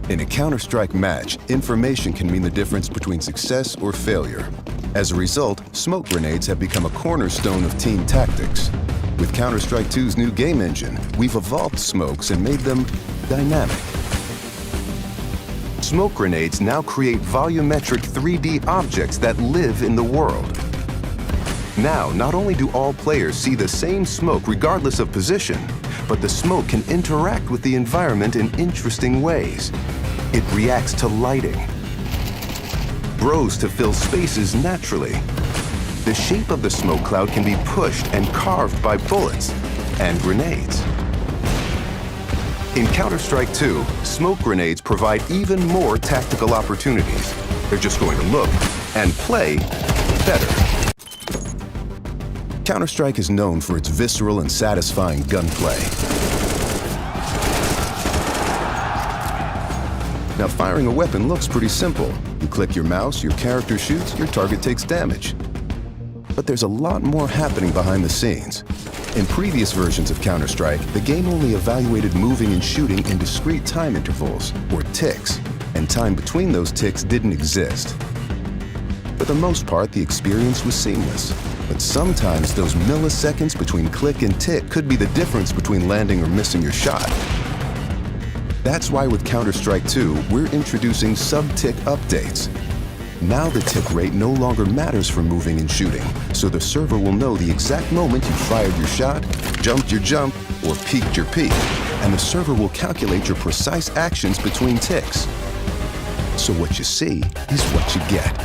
In a Counter-Strike match, information can mean the difference between success or failure. As a result, smoke grenades have become a cornerstone of team tactics. With Counter-Strike 2's new game engine, we've evolved smokes and made them dynamic. Smoke grenades now create volumetric 3D objects that live in the world. Now, not only do all players see the same smoke regardless of position, but the smoke can interact with the environment in interesting ways. It reacts to lighting, grows to fill spaces naturally. The shape of the smoke cloud can be pushed and carved by bullets and grenades. In Counter-Strike 2, smoke grenades provide even more tactical opportunities. They're just going to look and play better. Counter-Strike is known for its visceral and satisfying gunplay. Now, firing a weapon looks pretty simple. You click your mouse, your character shoots, your target takes damage. But there's a lot more happening behind the scenes. In previous versions of Counter-Strike, the game only evaluated moving and shooting in discrete time intervals, or ticks, and time between those ticks didn't exist. For the most part, the experience was seamless. But sometimes those milliseconds between click and tick could be the difference between landing or missing your shot. That's why with Counter-Strike 2, we're introducing sub-tick updates. Now the tick rate no longer matters for moving and shooting, so the server will know the exact moment you fired your shot, jumped your jump, or peeked your peek, and the server will calculate your precise actions between ticks. So what you see is what you get.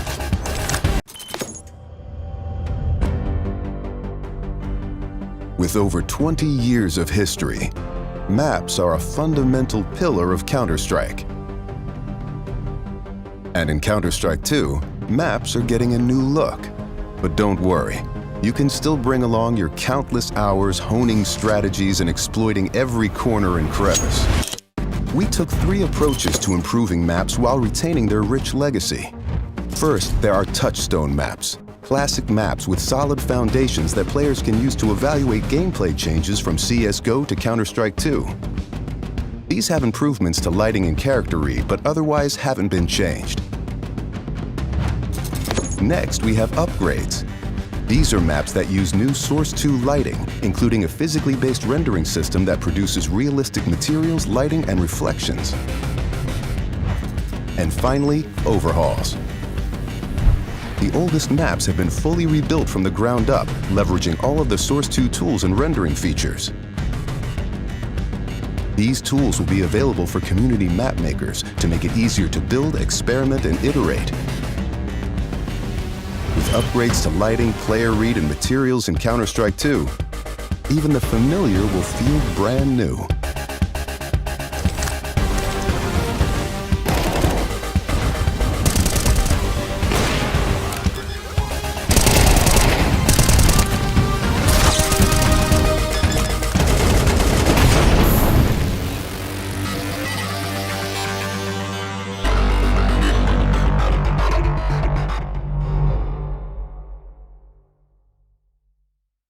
With over 20 years of history, maps are a fundamental pillar of Counter-Strike. And in Counter-Strike 2, maps are getting a new look. But don't worry, you can still bring along your countless hours honing strategies and exploiting every corner and crevice. We took 3 approaches to improving maps while retaining their rich legacy. First, there are touchstone maps. Classic maps with solid foundations that players can use to evaluate gameplay changes from CSGO to Counter-Strike 2. These have improvements to lighting and character read, but otherwise haven't been changed. Next, we have upgrades. These are maps that use new Source 2 lighting, including a physically based rendering system that produces realistic materials, lighting, and reflections. And finally, overhauls. The oldest maps have been fully rebuilt from the ground up, leveraging all of the Source 2 tools and rendering features. These tools will be available for community map makers to make it easier to build, experiment, and iterate. With upgrades to lighting, player read, and materials in Counter-Strike 2, even the familiar will feel brand new.